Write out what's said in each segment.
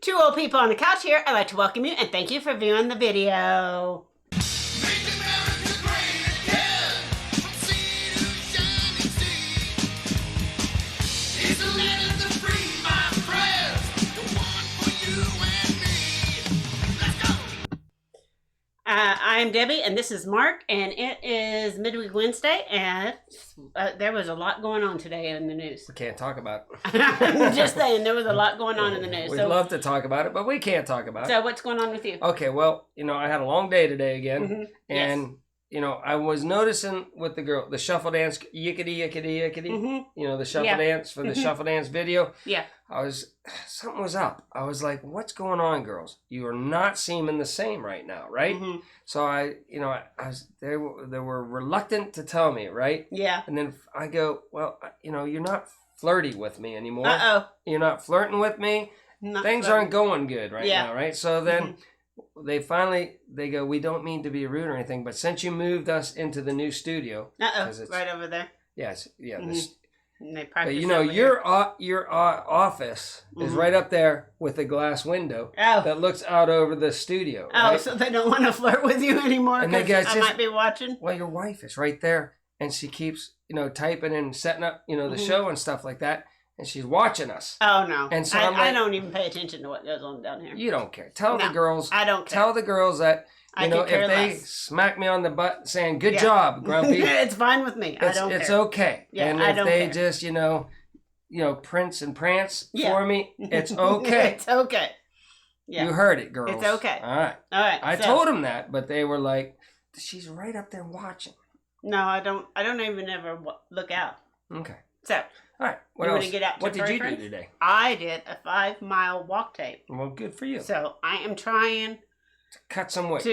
Two old people on the couch here. I'd like to welcome you and thank you for viewing the video. I'm Debbie, and this is Mark, and it is Midweek Wednesday, and there was a lot going on today in the news. We can't talk about it. I'm just saying, there was a lot going on in the news. We'd love to talk about it, but we can't talk about it. So what's going on with you? Okay, well, I had a long day today again, and, I was noticing with the girl, the shuffle dance, yickety, yickety, yickety, the shuffle dance for the shuffle dance video. Yeah. Something was up. I was like, what's going on, girls? You are not seeming the same right now, right? So they were reluctant to tell me, right? Yeah. And then I go, well, you're not flirty with me anymore. Uh-oh. You're not flirting with me. Things aren't going good right now, right? So then they go, we don't mean to be rude or anything, but since you moved us into the new studio. Right over there. Yes, yeah. But your office is right up there with a glass window that looks out over the studio. Right? So they don't want to flirt with you anymore because I might be watching? Well, your wife is right there, and she keeps, typing and setting up, the show and stuff like that, and she's watching us. Oh, no. And so I don't even pay attention to what goes on down here. You don't care. Tell the girls. I don't care. Tell the girls that, if they smack me on the butt saying, good job, Grumpy. It's fine with me. I don't care. It's okay. Yeah, and if they just, prince and prance for me, it's okay. It's okay. Yeah. You heard it, girls. It's okay. All right. I told them that, but they were like, she's right up there watching. No, I don't even ever look out. Okay. So. All right. What else? What did you do today? I did a 5-mile walk tape. Well, good for you. So I am trying to cut some weight.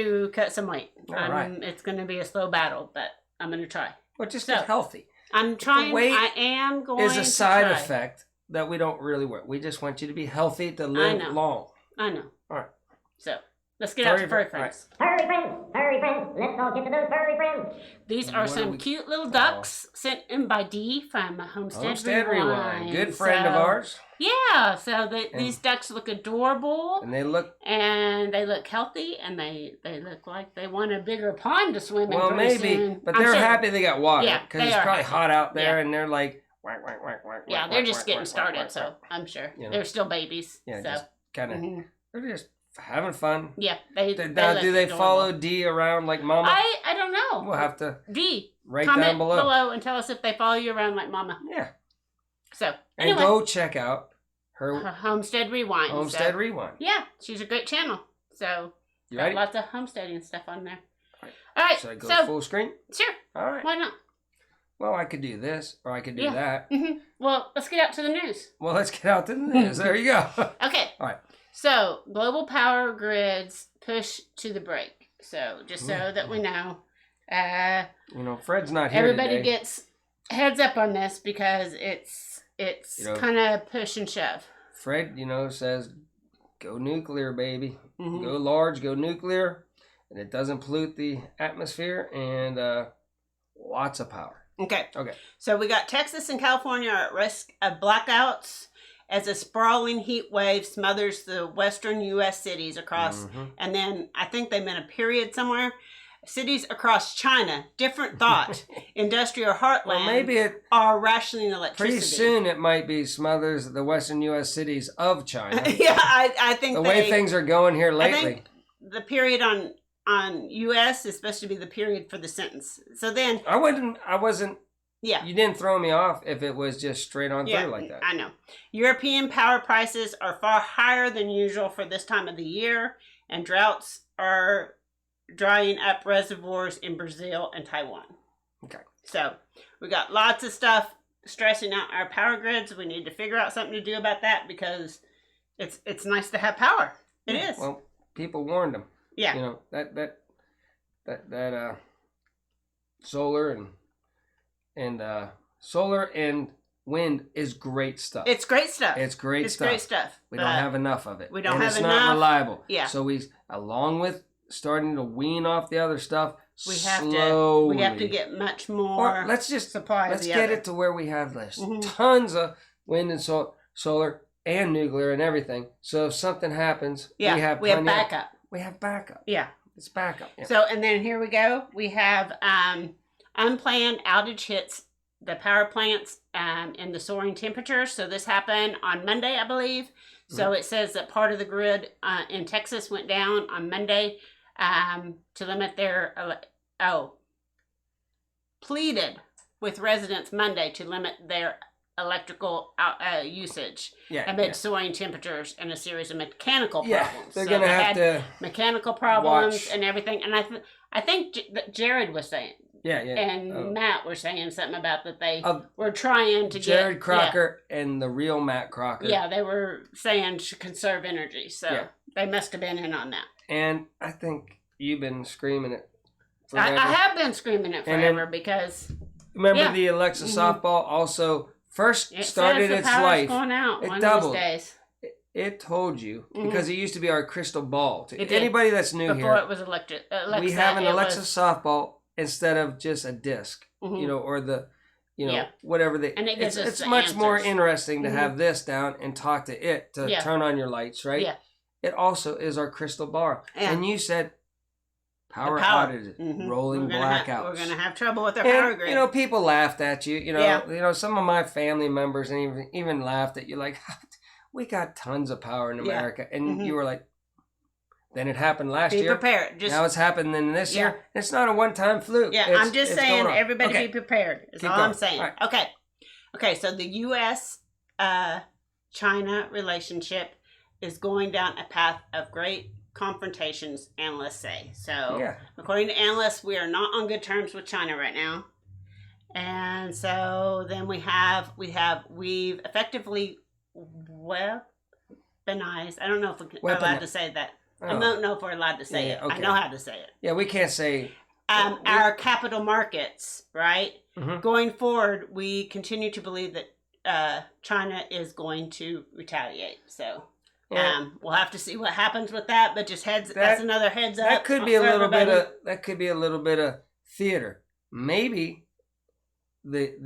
All right. It's going to be a slow battle, but I'm going to try. Well, just get healthy. I'm trying. The weight I am going is a side effect that we don't really want. We just want you to be healthy to live long. I know. All right. So let's get out to furry friends. Furry friends, let's all get to those furry friends. These are some cute little ducks sent in by Dee from Homestead Rewind. Good friend of ours. Yeah, so these ducks look adorable. And they look healthy, and they look like they want a bigger pond to swim in. Well, maybe, soon. but they're happy they got water because it's probably happy. hot out there, and they're like, whack, whack, whack, whack. Yeah, they're just getting started, so I'm sure they're still babies. Yeah, so. just kind of. They're just having fun. Yeah, do they follow Dee around like Mama? I don't know. We'll have to Dee comment down below and tell us if they follow you around like Mama. Yeah. So anyway, and go check out her Homestead Rewind. Homestead Rewind. Yeah, she's a great channel. So you ready? Lots of homesteading stuff on there. All right. Should I go full screen? Sure. All right. Why not? Well, I could do this, or I could do that. Well, let's get out to the news. Well, let's get out to the news. There you go. Okay. All right. So, global power grids push to the brink. So, just so that we know. Fred's not here everybody today. Gets heads up on this because it's kind of push and shove. Fred, says, go nuclear, baby. Go large, go nuclear. And it doesn't pollute the atmosphere, and lots of power. Okay. So we got Texas and California are at risk of blackouts as a sprawling heat wave smothers the western U.S. cities across, and then I think they meant a period somewhere. Cities across China, different thought, industrial heartland, well, maybe are rationing electricity. Pretty soon it might be smothers the western U.S. cities of China. Yeah, I think the way things are going here lately. I think the period on U.S. is supposed to be the period for the sentence. So then I wasn't. Yeah. You didn't throw me off if it was just straight on through like that. I know. European power prices are far higher than usual for this time of the year, and droughts are drying up reservoirs in Brazil and Taiwan. Okay. So we got lots of stuff stressing out our power grids. We need to figure out something to do about that because it's nice to have power. It is. Well, people warned them. Yeah. That solar and wind is great stuff. It's great stuff. It's great stuff. We don't have enough of it. We don't have enough. It's not reliable. Yeah. So along with starting to wean off the other stuff, we slowly. have to get much more. Or let's supply. Let's get it to where we have this tons of wind and solar and nuclear and everything. So if something happens, Yeah, we have backup. We have backup. Yeah. It's backup. Yeah. So, and then here we go. We have unplanned outage hits the power plants in the soaring temperatures. So this happened on Monday, I believe. So it says that part of the grid in Texas went down on Monday to limit their, pleaded with residents Monday to limit their electrical usage amid soaring temperatures and a series of mechanical problems. They're going to have to mechanical problems and everything. And I think Jared was saying, and Matt were saying something about that they were trying to Jared Crocker and the real Matt Crocker. Yeah, they were saying to conserve energy. So they must have been in on that. And I think you've been screaming it forever. I have been screaming it forever because... Remember the Alexa softball also first started its life. Going out it doubled. It told you because it used to be our crystal ball. To anybody that's new before here, it was Alexa, we have an Alexa softball instead of just a disc, or the, whatever they. And it's much more interesting to have this down and talk to it to turn on your lights, right? Yeah. It also is our crystal ball, and you said. Power outages, rolling blackouts. We're gonna have trouble with our power grid. People laughed at you. Some of my family members and even laughed at you. Like, we got tons of power in America, and you were like, then it happened last year. Be prepared. Now it's happening this year. It's not a one-time fluke. Yeah, I'm just saying, everybody be prepared. Is all I'm saying. Right. Okay. So the U.S. China relationship is going down a path of great confrontations, analysts say. So according to analysts, we are not on good terms with China right now. And so then we've effectively weaponized. I don't know if we're allowed to say that. I don't know if we're allowed to say it. Okay. I know how to say it. Yeah, we can't say our capital markets, right? Going forward, we continue to believe that China is going to retaliate. So we'll have to see what happens with that, but just that's another heads up. That could be a little bit of theater. Maybe the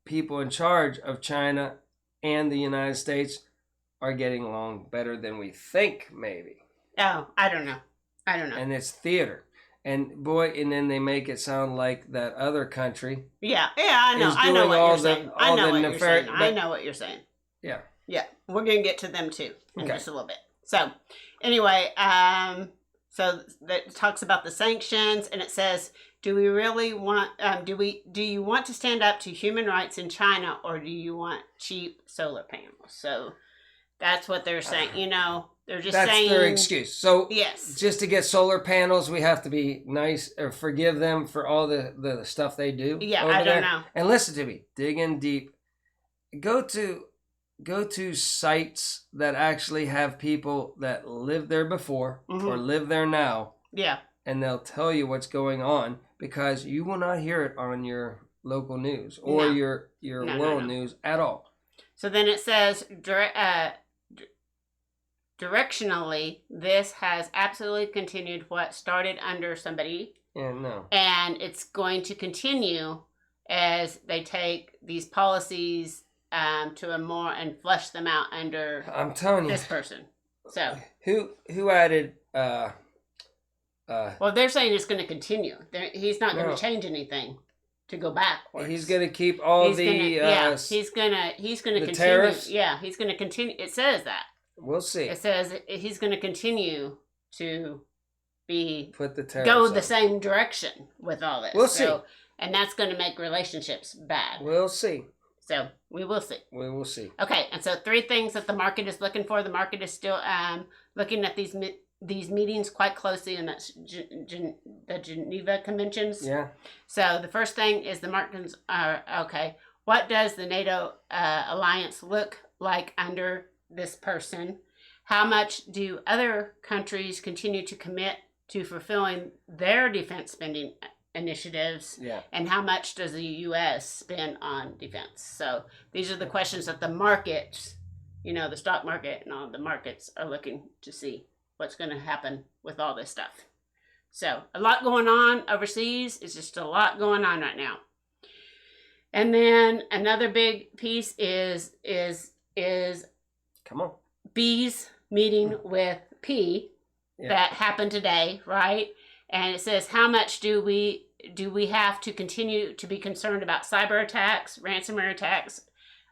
people in charge of China and the United States are getting along better than we think. Maybe. Oh, I don't know. And it's theater. And then they make it sound like that other country. Yeah, I know. I know what you're saying. I know what you're saying. Yeah. Yeah, we're going to get to them too in just a little bit. So, anyway, so that talks about the sanctions, and it says, do we really want? Do you want to stand up to human rights in China, or do you want cheap solar panels? So that's what they're saying. They're just saying that's their excuse. So yes, just to get solar panels, we have to be nice or forgive them for all the stuff they do. Yeah, I don't know. And listen to me, dig in deep. Go to sites that actually have people that lived there before or live there now. Yeah. And they'll tell you what's going on, because you will not hear it on your local news or your world news at all. So then it says directionally, this has absolutely continued what started under somebody. And it's going to continue as they take these policies to a more and flesh them out under this person. So who added well, they're saying it's going to continue. He's not going to change anything to go backwards. He's going to keep all he's going to continue. Tariffs? Yeah, he's going to continue. It says that. We'll see. It says he's going to continue to put the tariffs go the same direction with all this. We'll see. And that's going to make relationships bad. We'll see. So we will see. We will see. Okay, and so 3 things that the market is looking for. The market is still looking at these meetings quite closely, and that's the Geneva Conventions. Yeah. So the first thing is the markets are, okay, what does the NATO alliance look like under this person? How much do other countries continue to commit to fulfilling their defense spending initiatives? Yeah. And how much does the U.S. spend on defense? So these are the questions that the markets, the stock market and all the markets are looking to see what's going to happen with all this stuff. So a lot going on overseas. It's just a lot going on right now. And then another big piece is Come on. B's meeting with P Yeah. that happened today, right? And it says, how much do we have to continue to be concerned about cyber attacks, ransomware attacks,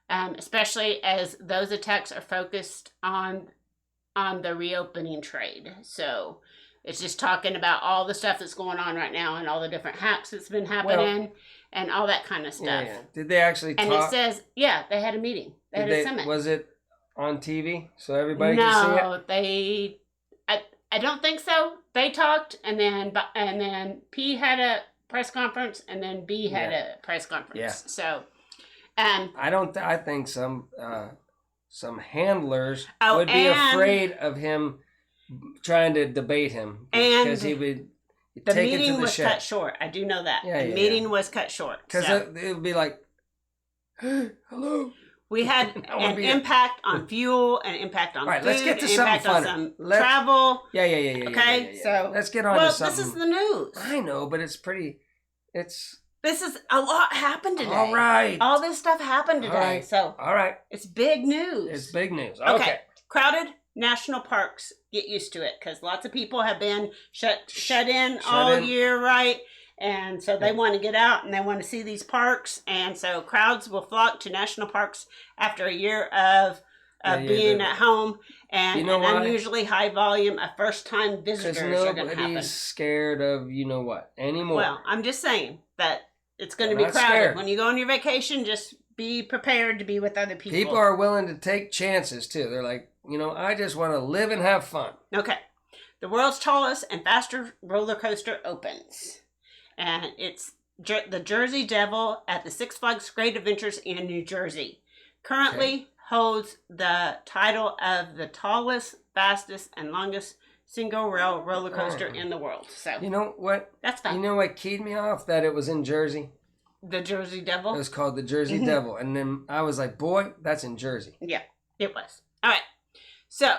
especially as those attacks are focused on the reopening trade. So it's just talking about all the stuff that's going on right now and all the different hacks that's been happening and all that kind of stuff. Yeah. Did they actually talk? And it says, they had a meeting. They had a summit. Was it on TV so everybody could see it? No, I don't think so. They talked, and then P had a press conference, and then B had a press conference. Yeah. So, I think some handlers would be afraid of him trying to debate him because he would the take it to meeting the was shed. cut short. I do know that. Yeah, the meeting was cut short. Because so. it would be like, hey, hello. We had an impact on fuel, an impact on food, let's get to an something impact on funny. some travel. Yeah. Okay, yeah. so let's get on to something. This is the news. I know, but it's This is a lot happened today. all right. All this stuff happened today. All right. So All right. it's big news. It's big news. Okay. Crowded national parks. Get used to it because lots of people have been shut in all year, right? And so they want to get out and they want to see these parks. And so crowds will flock to national parks after a year of being at home. And an unusually high volume of first-time visitors are going to happen. Nobody's scared of what anymore. Well, I'm just saying that it's going to be crowded. Scared. When you go on your vacation, just be prepared to be with other people. People are willing to take chances, too. They're like, I just want to live and have fun. Okay. The world's tallest and fastest roller coaster opens. And it's the Jersey Devil at the Six Flags Great Adventures in New Jersey. Currently holds the title of the tallest, fastest, and longest single rail roller coaster in the world. So you know what? That's fine. You know what keyed me off? That it was in Jersey. The Jersey Devil? It was called the Jersey Devil. And then I was like, boy, that's in Jersey. Yeah, it was. All right. So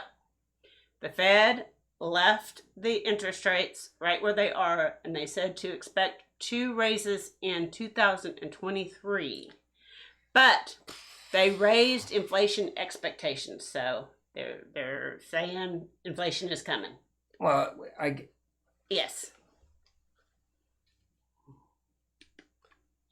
the Fed left the interest rates right where they are, and they said to expect 2 raises in 2023. But they raised inflation expectations, so they're saying inflation is coming. Well, yes.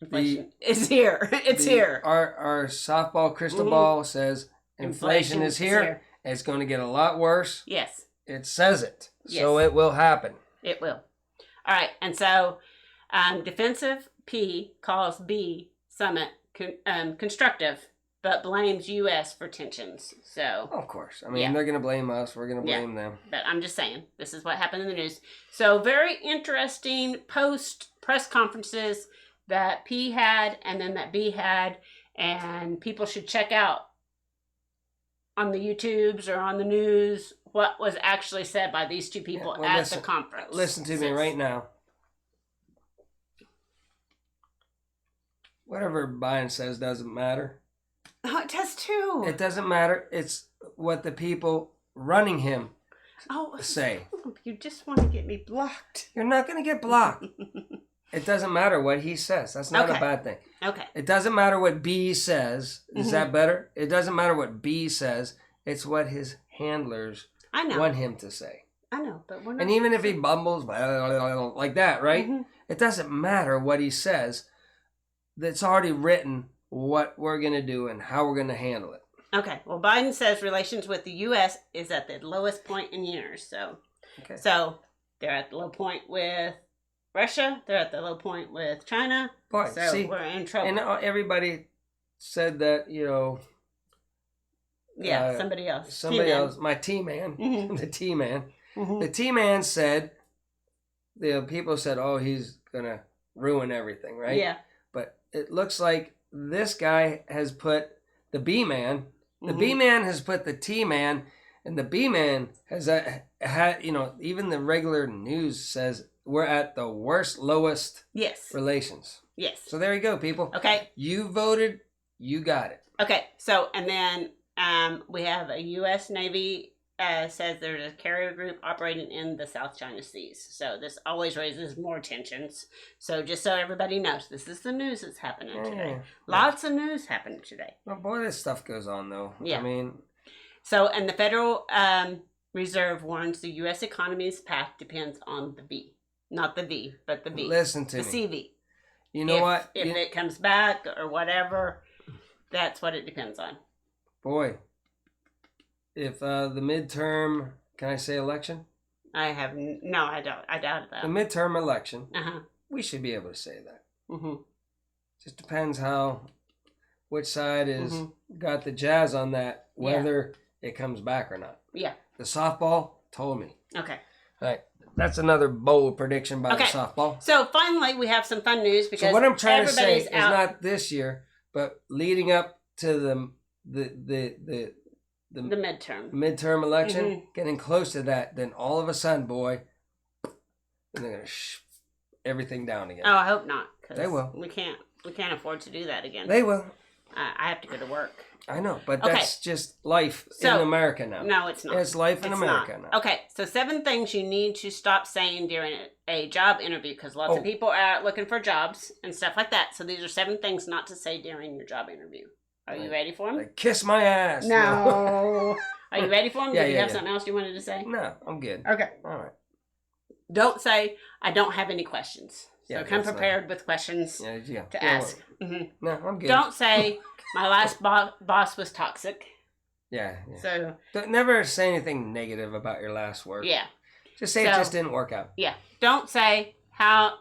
Inflation is here. It's here. Our softball crystal ball says inflation is here. It's going to get a lot worse. Yes. It says it. Yes. So it will happen. It will. All right. And so defensive P calls B summit constructive, but blames U.S. for tensions. So of course. I mean, they're going to blame us. We're going to blame them. But I'm just saying, this is what happened in the news. So very interesting press conferences that P had and then that B had, and people should check out on the YouTubes or on the news what was actually said by these two people the conference. Listen to me right now. Whatever Biden says doesn't matter. Oh, it does too. It doesn't matter. It's what the people running him say. You just want to get me blocked. You're not going to get blocked. It doesn't matter what he says. That's not a bad thing. Okay. It doesn't matter what B says. Is that better? It doesn't matter what B says. It's what his handlers want him to say. I know, but we're not. And even if he bumbles like that, right? It doesn't matter what he says. It's already written what we're going to do and how we're going to handle it. Okay. Well, Biden says relations with the U.S. is at the lowest point in years. So they're at the low point with Russia. They're at the low point with China. Boy, so see, we're in trouble. And everybody said that, somebody else. Somebody else. My T-man. The T-man. The T-man said, the people said, oh, he's going to ruin everything, right? Yeah. But it looks like this guy has put the B-man. The B-man has put the T-man. And the B-man has had, even the regular news says we're at the worst, lowest relations. Yes. So there you go, people. Okay. You voted. You got it. Okay. So, and then we have a U.S. Navy says there's a carrier group operating in the South China Seas. So this always raises more tensions. So just so everybody knows, this is the news that's happening today. Lots of news happening today. Well, boy, this stuff goes on, though. Yeah. I mean... So, and the Federal Reserve warns the U.S. economy's path depends on the V. Not the V, but the V. Listen to the me. CV. You know what? If it comes back or whatever, that's what it depends on. Boy, if the midterm, can I say election? I doubt that. The midterm election, Uh-huh. we should be able to say that. Mm-hmm. Just depends which side is got the jazz on that, whether it comes back or not. Yeah. The softball told me. Okay. All right. That's another bold prediction by the softball. So finally, we have some fun news because so what I'm trying to say is out. not this year, but leading up to the midterm election, getting close to that, then all of a sudden, boy, they're gonna everything down again. Oh, I hope not. They will. We can't afford to do that again. They will. I have to go to work. I know, but that's just life in America now. No, it's not. It's life in America now. Okay, so 7 things you need to stop saying during a job interview, because lots of people are out looking for jobs and stuff like that. So these are 7 things not to say during your job interview. Are you ready for them? Like, kiss my ass. No. Are you ready for them? Yeah, Did you have something else you wanted to say? No, I'm good. Okay. All right. Don't say, I don't have any questions. So come prepared with questions to ask. No, I'm good. Don't say, my last boss was toxic. Yeah. So never say anything negative about your last work. Yeah. Just say it just didn't work out. Yeah. Don't say, how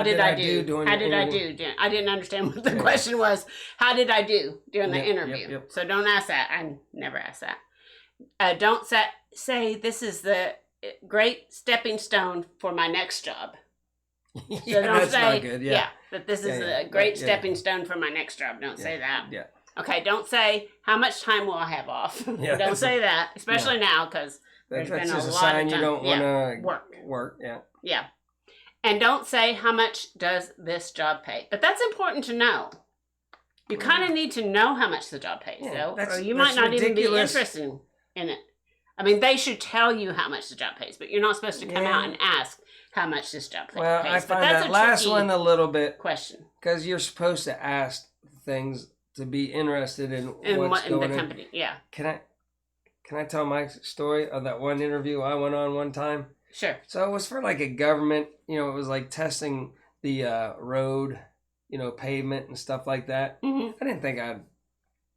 did I do? How did I do? I didn't understand what the question was. How did I do during the interview? Yep. So don't ask that. I never ask that. Don't say this is the great stepping stone for my next job. So don't that's say, not good. that this is a great stepping stone for my next job. Don't say that. Yeah. Okay, don't say, how much time will I have off? Don't say that, especially now, because there's been a lot of time. You don't want to work. Yeah. And don't say, how much does this job pay? But that's important to know. You kind of need to know how much the job pays, though, or you might not even be interested in it. I mean, they should tell you how much the job pays, but you're not supposed to come out and ask how much this job pays. Well, I find that last one a little bit question, because you're supposed to ask things to be interested in what's going in the company. Yeah. Can I tell my story of that one interview I went on one time? Sure. So it was for like a government, it was like testing the road, pavement and stuff like that. Mm-hmm. I didn't think I'd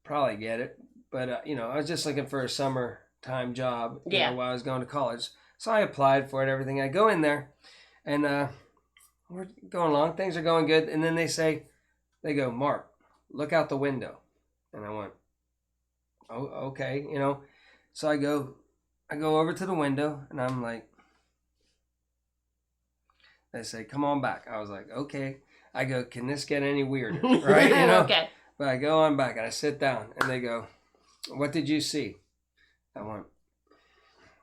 probably get it, but I was just looking for a summertime job while I was going to college. So I applied for it, everything. I go in there and we're going along. Things are going good. And then they go, Mark, look out the window. And I went, oh, okay, So I go over to the window and I'm like, they say, come on back. I was like, okay. I go, can this get any weirder? Right? Okay. But I go on back and I sit down and they go, what did you see? I went,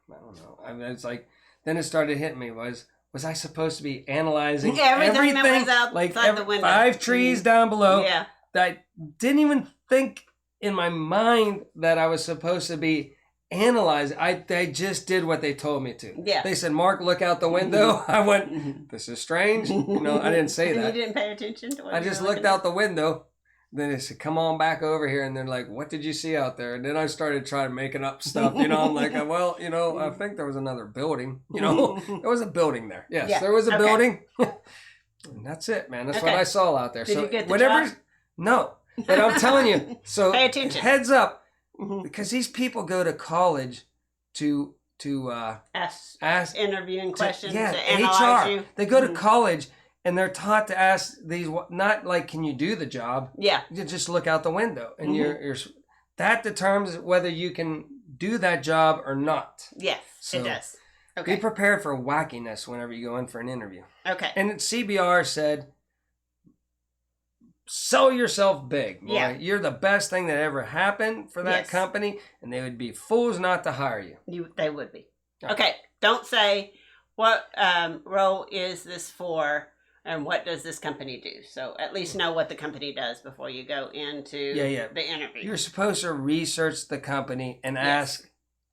I don't know. I mean, it's like, then it started hitting me was I supposed to be analyzing everything that was outside like the window. 5 trees down below? Yeah. That I didn't even think in my mind that I was supposed to be analyzing. I just did what they told me to. Yeah. They said, Mark, look out the window. I went, this is strange. I didn't say that. You didn't pay attention to what I just looked out the window. Then they said, come on back over here. And they're like, what did you see out there? And then I started trying making up stuff. I'm like, well, I think there was another building. There was a building there. Yes, there was a building. And that's it, man. That's what I saw out there. Did you get the job? No. But I'm telling you. So pay attention. Heads up. Because these people go to college to ask interviewing questions, to analyze HR. you. They go to college and they're taught to ask these, not like, can you do the job? Yeah. You just look out the window and you're that determines whether you can do that job or not. Yes, it does. Okay. Be prepared for wackiness whenever you go in for an interview. Okay. And CBR said, sell yourself big, boy. Yeah. You're the best thing that ever happened for that company, and they would be fools not to hire you. They would be. Okay. Don't say, what role is this for, and what does this company do? So at least know what the company does before you go into the interview. You're supposed to research the company and ask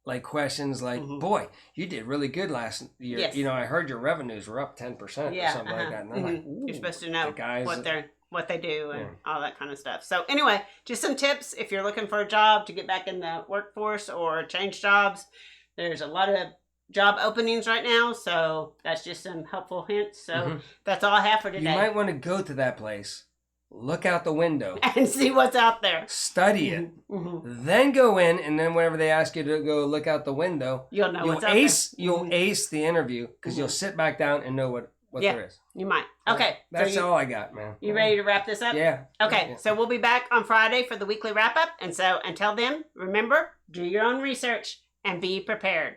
like questions like, boy, you did really good last year. Yes. I heard your revenues were up 10% or something like that. And I'm like, you're supposed to know what they're what they do and all that kind of stuff. So anyway, just some tips if you're looking for a job to get back in the workforce or change jobs. There's a lot of job openings right now, so that's just some helpful hints. So that's all I have for today. You might want to go to that place, look out the window, and see what's out there. study it, then go in, and then whenever they ask you to go look out the window, You'll know what's out there. You'll ace the interview because you'll sit back down and know what there is. You might. Okay. That's all I got, man. You ready to wrap this up? Yeah. Okay, so we'll be back on Friday for the weekly wrap-up. And so until then, remember, do your own research and be prepared.